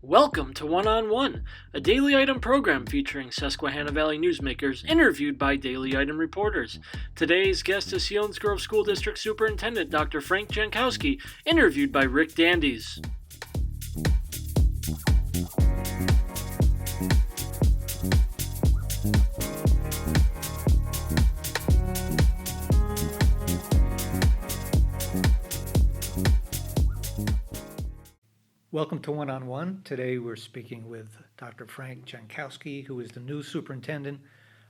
Welcome to One on One, a daily item program featuring Susquehanna Valley newsmakers interviewed by daily item reporters. Today's guest is Selinsgrove School District Superintendent Dr. Frank Jankowski, interviewed by Rick Dandes. Welcome to One on One. Today we're speaking with Dr. Frank Jankowski, who is the new superintendent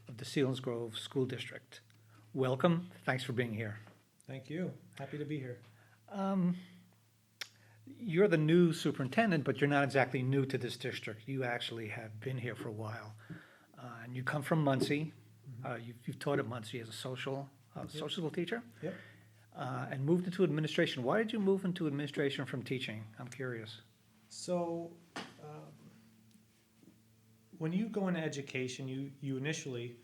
of the Selinsgrove School District. Welcome. Thanks for being here. Thank you. Happy to be here. You're the new superintendent, but you're not exactly new to this district. You actually have been here for a while. And you come from Muncie. You've taught at Muncie as a social teacher. Yep. And moved into administration. Why did you move into administration from teaching? I'm curious. So, when you go into education, you initially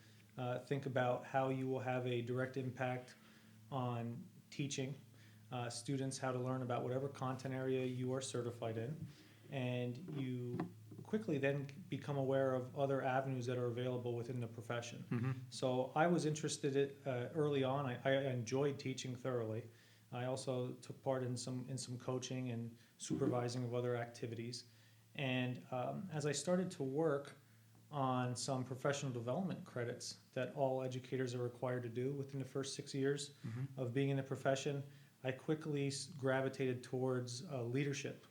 think about how you will have a direct impact on teaching students how to learn about whatever content area you are certified in, and you quickly then become aware of other avenues that are available within the profession. So I was interested early on. I enjoyed teaching thoroughly. I also took part in some coaching and supervising of other activities. And as I started to work on some professional development credits that all educators are required to do within the first 6 years of being in the profession, I quickly gravitated towards leadership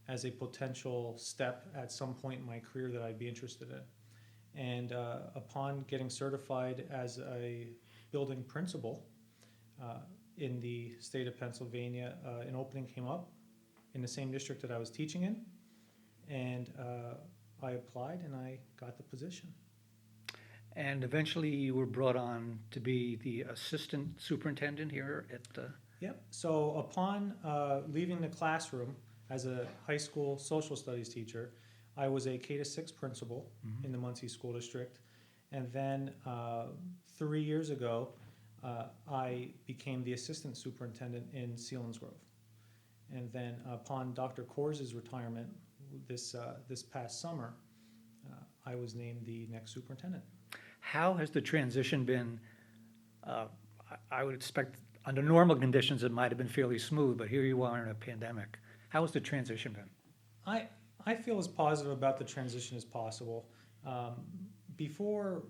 as a potential step at some point in my career that I'd be interested in. And upon getting certified as a building principal in the state of Pennsylvania, an opening came up in the same district that I was teaching in, and I applied and I got the position. And eventually you were brought on to be the assistant superintendent here at Yep. So upon leaving the classroom as a high school social studies teacher, I was a K-6 principal in the Muncie School District. And then 3 years ago, I became the assistant superintendent in Selinsgrove. And then upon Dr. Kors' retirement this past summer, I was named the next superintendent. How has the transition been? I would expect under normal conditions it might have been fairly smooth, but here you are in a pandemic. How has the transition been? I feel as positive about the transition as possible. Before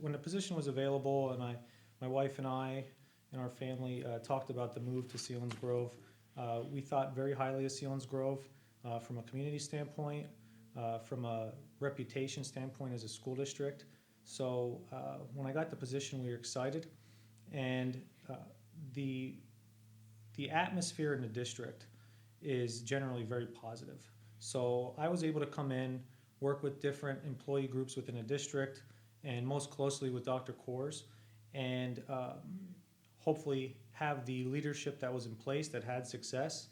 when the position was available, and my wife and I and our family talked about the move to Selinsgrove, we thought very highly of Selinsgrove from a community standpoint, from a reputation standpoint as a school district. So when I got the position, we were excited, and the atmosphere in the district is generally very positive. So I was able to come in, work with different employee groups within the district, and most closely with Dr. Kors, and hopefully have the leadership that was in place that had success,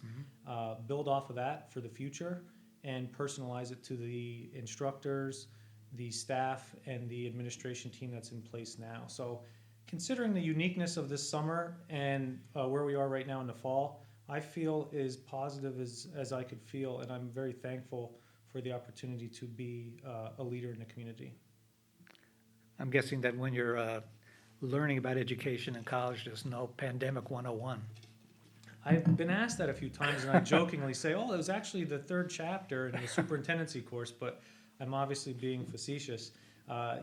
build off of that for the future, and personalize it to the instructors, the staff, and the administration team that's in place now. So considering the uniqueness of this summer and where we are right now in the fall, I feel as positive as I could feel, and I'm very thankful for the opportunity to be a leader in the community. I'm guessing that when you're learning about education in college, there's no pandemic 101. I've been asked that a few times, and I jokingly say, oh, it was actually the third chapter in the superintendency course, but I'm obviously being facetious.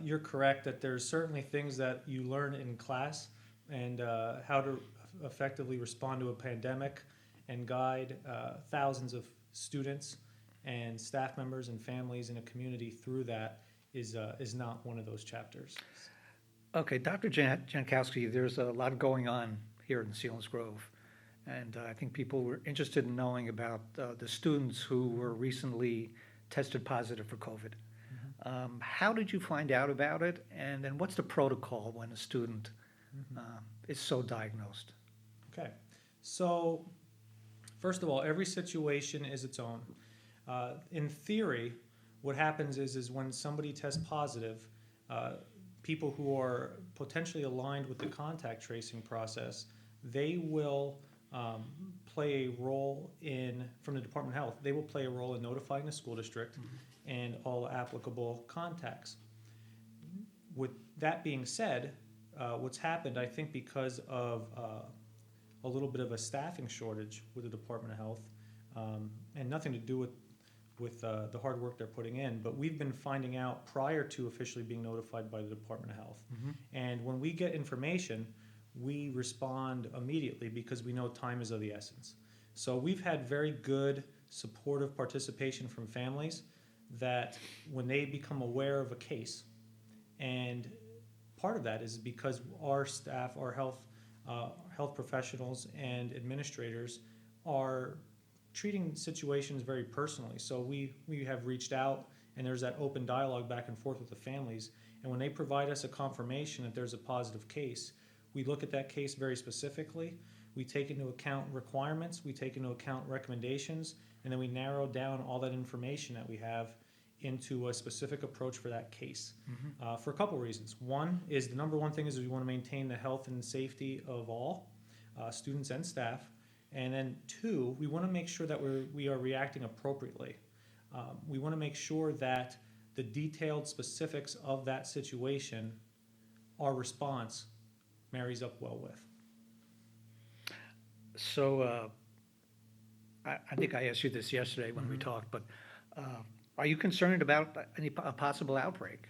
You're correct that there's certainly things that you learn in class, and how to effectively respond to a pandemic and guide thousands of students and staff members and families in a community through that is not one of those chapters. Okay, Dr. Jankowski, there's a lot going on here in Selinsgrove, and I think people were interested in knowing about the students who were recently tested positive for COVID. How did you find out about it, and then what's the protocol when a student is so diagnosed? Okay, so first of all, every situation is its own. In theory, what happens is when somebody tests positive, people who are potentially aligned with the contact tracing process, they will play a role from the Department of Health, they will play a role in notifying the school district and all applicable contacts. With that being said, what's happened, I think because of a little bit of a staffing shortage with the Department of Health, and nothing to do with the hard work they're putting in, but we've been finding out prior to officially being notified by the Department of Health. And when we get information, we respond immediately because we know time is of the essence. So we've had very good supportive participation from families that when they become aware of a case, and part of that is because our staff, our health professionals and administrators are treating situations very personally. So we have reached out, and there's that open dialogue back and forth with the families. And when they provide us a confirmation that there's a positive case, we look at that case very specifically. We take into account requirements, we take into account recommendations, and then we narrow down all that information that we have into a specific approach for that case, for a couple reasons. One is the number one thing is we want to maintain the health and safety of all students and staff. And then two, we want to make sure that we are reacting appropriately. We want to make sure that the detailed specifics of that situation, our response marries up well with. So I think I asked you this yesterday when we talked, but are you concerned about a possible outbreak?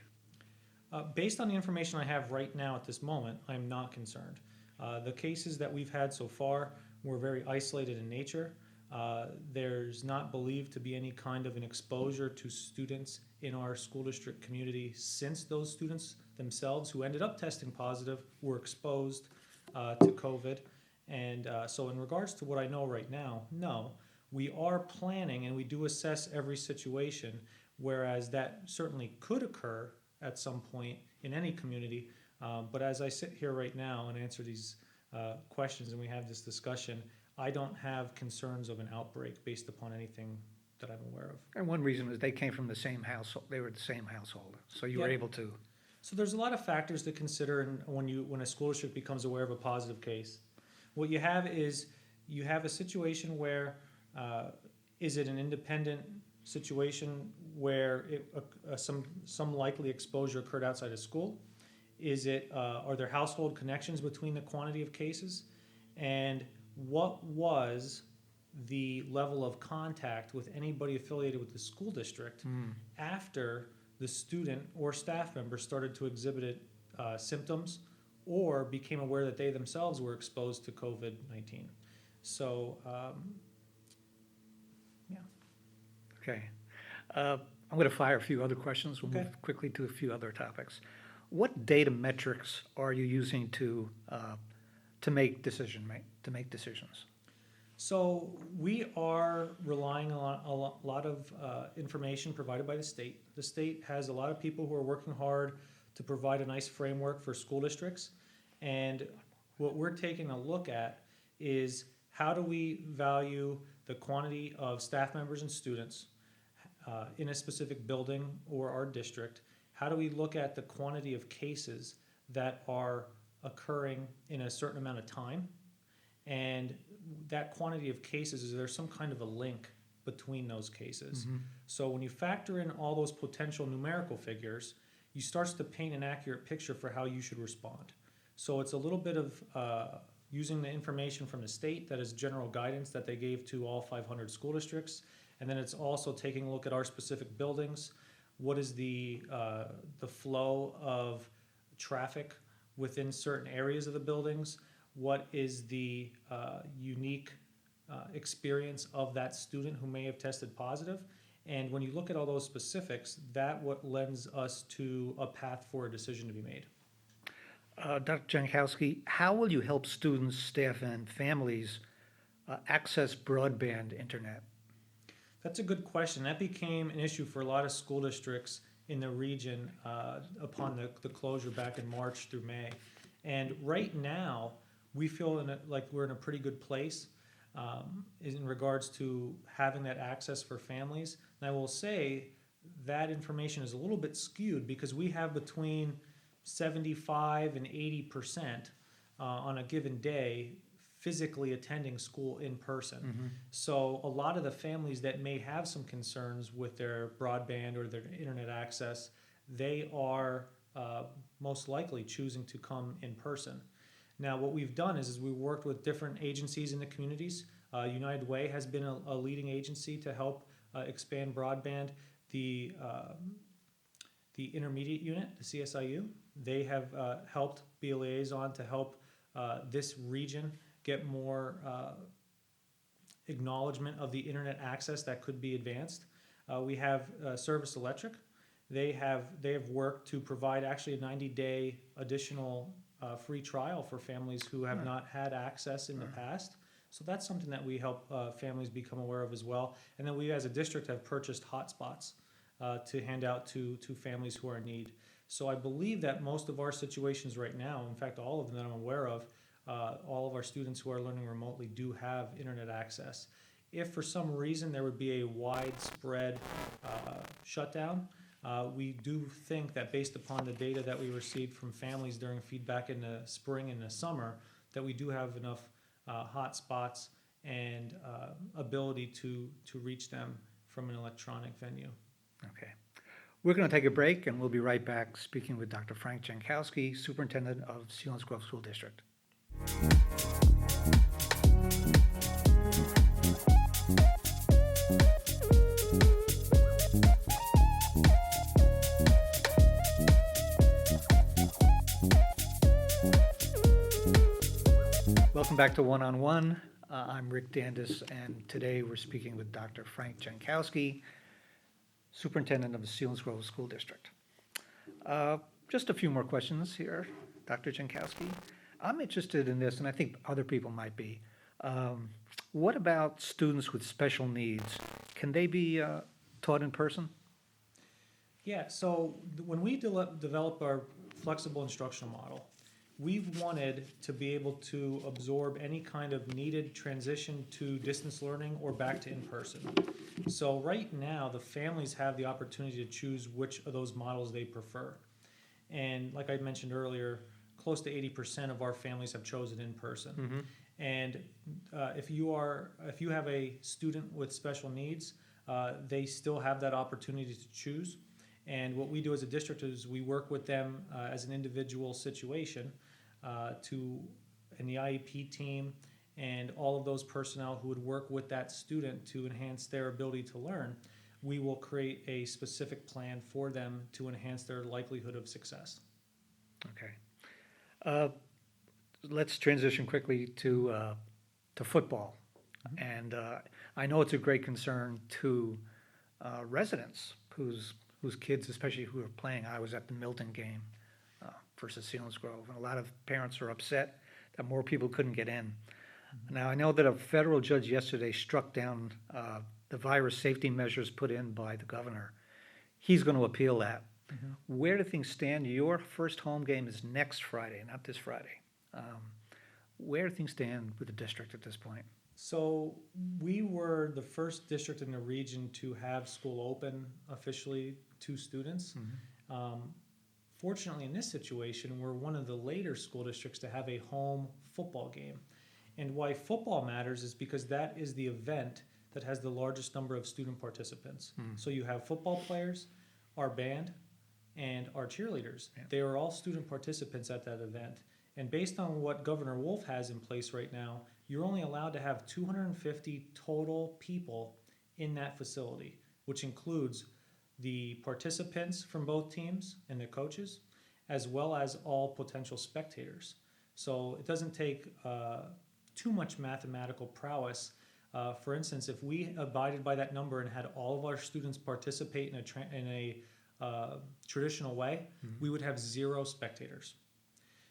Based on the information I have right now at this moment, I'm not concerned. The cases that we've had so far were very isolated in nature. There's not believed to be any kind of an exposure to students in our school district community since those students themselves who ended up testing positive were exposed to COVID. And so in regards to what I know right now, no. We are planning and we do assess every situation, whereas that certainly could occur at some point in any community. But as I sit here right now and answer these questions and we have this discussion, I don't have concerns of an outbreak based upon anything that I'm aware of. And one reason is they came from the same household, they were the same household, so you were able to. So there's a lot of factors to consider when a school district becomes aware of a positive case. What you have is you have a situation where is it an independent situation where some likely exposure occurred outside of school? Is it are there household connections between the quantity of cases? And what was the level of contact with anybody affiliated with the school district after the student or staff member started to exhibit symptoms or became aware that they themselves were exposed to COVID-19? So, Okay. I'm going to fire a few other questions. We'll move quickly to a few other topics. What data metrics are you using to make decisions? So we are relying on a lot of information provided by the state. The state has a lot of people who are working hard to provide a nice framework for school districts. And what we're taking a look at is how do we value the quantity of staff members and students in a specific building or our district? How do we look at the quantity of cases that are occurring in a certain amount of time? And that quantity of cases, is there some kind of a link between those cases? So when you factor in all those potential numerical figures, you start to paint an accurate picture for how you should respond. So it's a little bit of using the information from the state, that is general guidance that they gave to all 500 school districts, and then it's also taking a look at our specific buildings. What is the flow of traffic within certain areas of the buildings? What is the unique experience of that student who may have tested positive? And when you look at all those specifics, that what lends us to a path for a decision to be made. Dr. Jankowski, how will you help students, staff, and families access broadband internet? That's a good question. That became an issue for a lot of school districts in the region upon the closure back in March through May. And right now, we feel like we're in a pretty good place in regards to having that access for families. And I will say that information is a little bit skewed because we have between 75 and 80% on a given day physically attending school in person. So a lot of the families that may have some concerns with their broadband or their internet access, they are most likely choosing to come in person. Now, what we've done is we've worked with different agencies in the communities. United Way has been a leading agency to help expand broadband. The intermediate unit, the CSIU, they have helped be a liaison to help this region get more acknowledgement of the internet access that could be advanced. We have Service Electric. They have worked to provide actually a 90-day additional free trial for families who have not had access in the past. So that's something that we help families become aware of as well. And then we as a district have purchased hotspots to hand out to families who are in need. So I believe that most of our situations right now, in fact all of them that I'm aware of, all of our students who are learning remotely do have internet access. If for some reason there would be a widespread shutdown, we do think that based upon the data that we received from families during feedback in the spring and the summer, that we do have enough hot spots and ability to reach them from an electronic venue. Okay. We're going to take a break, and we'll be right back speaking with Dr. Frank Jankowski, Superintendent of Selinsgrove School District. Welcome back to One on One. I'm Rick Dandes, and today we're speaking with Dr. Frank Jankowski, Superintendent of the Selinsgrove School District. Just a few more questions here, Dr. Jankowski. I'm interested in this, and I think other people might be. What about students with special needs? Can they be taught in person? Yeah, so when we develop our flexible instructional model, we've wanted to be able to absorb any kind of needed transition to distance learning or back to in-person. So right now, the families have the opportunity to choose which of those models they prefer. And like I mentioned earlier, close to 80% of our families have chosen in-person. And if you have a student with special needs, they still have that opportunity to choose. And what we do as a district is we work with them as an individual situation and the IEP team and all of those personnel who would work with that student to enhance their ability to learn. We will create a specific plan for them to enhance their likelihood of success. Okay. Let's transition quickly to football. And I know it's a great concern to residents whose kids, especially who are playing. I was at the Milton game versus Selinsgrove, and a lot of parents are upset that more people couldn't get in. Now, I know that a federal judge yesterday struck down the virus safety measures put in by the governor. He's going to appeal that. Where do things stand? Your first home game is next Friday, not this Friday. Where do things stand with the district at this point? So we were the first district in the region to have school open officially to students. Fortunately, in this situation, we're one of the later school districts to have a home football game. And why football matters is because that is the event that has the largest number of student participants. So you have football players, our band, and our cheerleaders. They are all student participants at that event. And based on what Governor Wolf has in place right now, you're only allowed to have 250 total people in that facility, which includes the participants from both teams and the coaches, as well as all potential spectators. So it doesn't take too much mathematical prowess. For instance, if we abided by that number and had all of our students participate in a traditional way, we would have 0 spectators.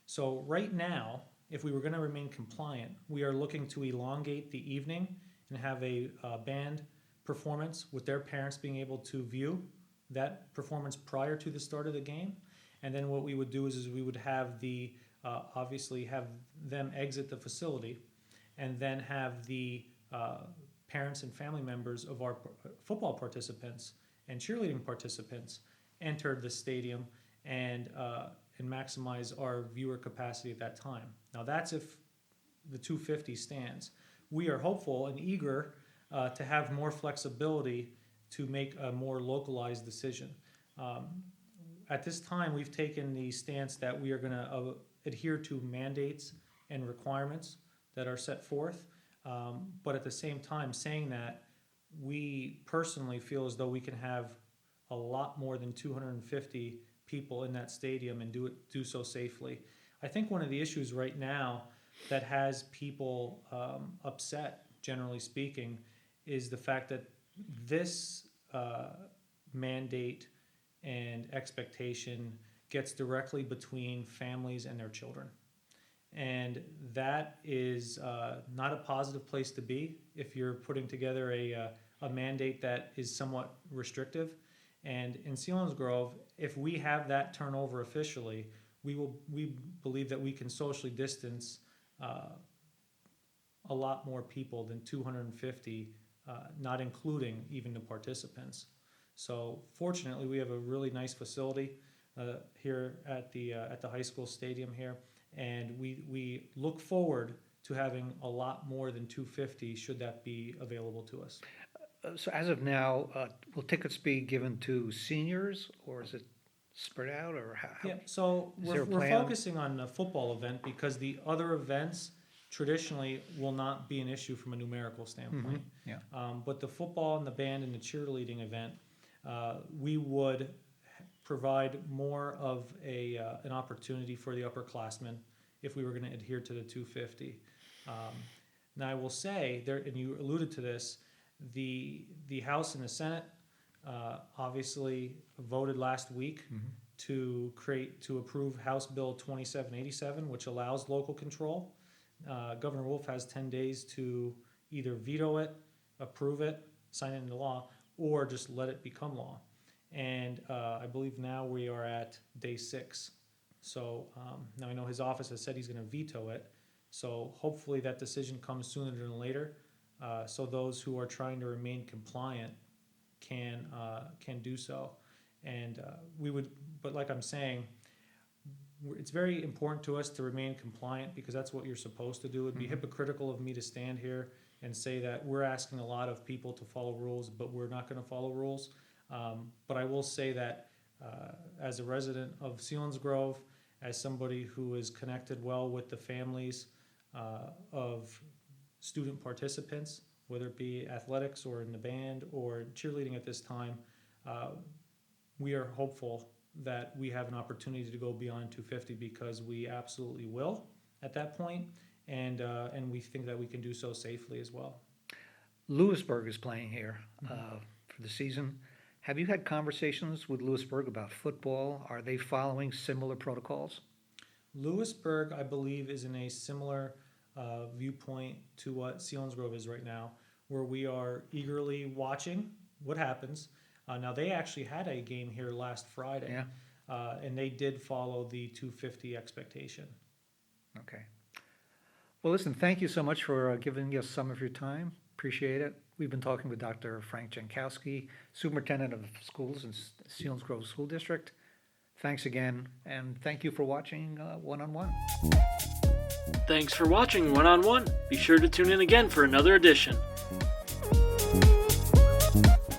So right now, if we were going to remain compliant, we are looking to elongate the evening and have a band performance with their parents being able to view that performance prior to the start of the game. And then what we would do is we would have obviously have them exit the facility and then have the parents and family members of our football participants and cheerleading participants enter the stadium and maximize our viewer capacity at that time. Now that's if the 250 stands. We are hopeful and eager to have more flexibility to make a more localized decision. At this time, we've taken the stance that we are going to adhere to mandates and requirements that are set forth, but at the same time saying that we personally feel as though we can have a lot more than 250 people in that stadium and do so safely. I think one of the issues right now that has people upset, generally speaking, is the fact that this mandate and expectation gets directly between families and their children. And that is not a positive place to be if you're putting together a mandate that is somewhat restrictive. And in Selinsgrove, if we have that turnover officially, we believe that we can socially distance a lot more people than 250, not including even the participants. So fortunately, we have a really nice facility here at the high school stadium here, and we look forward to having a lot more than 250 should that be available to us. So as of now, will tickets be given to seniors, or is it spread out, or how? Yeah, so Is there we're a plan? focusing on the football event because the other events traditionally will not be an issue from a numerical standpoint. Yeah. But the football and the band and the cheerleading event, we would provide more of an opportunity for the upperclassmen if we were going to adhere to the 250. Now I will say, there, and you alluded to this, the House and the Senate obviously voted last week to approve House Bill 2787, which allows local control. Governor Wolf has 10 days to either veto it, approve it, sign it into law, or just let it become law. And I believe now we are at day 6. So now I know his office has said he's going to veto it. So hopefully that decision comes sooner than later. So those who are trying to remain compliant can do so. And but like I'm saying, it's very important to us to remain compliant because that's what you're supposed to do. It'd be hypocritical of me to stand here and say that we're asking a lot of people to follow rules, but we're not going to follow rules. But I will say that as a resident of Selinsgrove, as somebody who is connected well with the families of student participants, whether it be athletics or in the band or cheerleading at this time, we are hopeful that we have an opportunity to go beyond 250 because we absolutely will at that point, and we think that we can do so safely as well. Lewisburg is playing here for the season. Have you had conversations with Lewisburg about football? Are they following similar protocols? Lewisburg, I believe, is in a similar viewpoint to what Selinsgrove is right now, where we are eagerly watching what happens. Now, they actually had a game here last Friday, and they did follow the 250 expectation. Okay. Well, listen, thank you so much for giving us some of your time. Appreciate it. We've been talking with Dr. Frank Jankowski, Superintendent of Schools in Selinsgrove School District. Thanks again, and thank you for watching One-on-One. Thanks for watching One-on-One. Be sure to tune in again for another edition.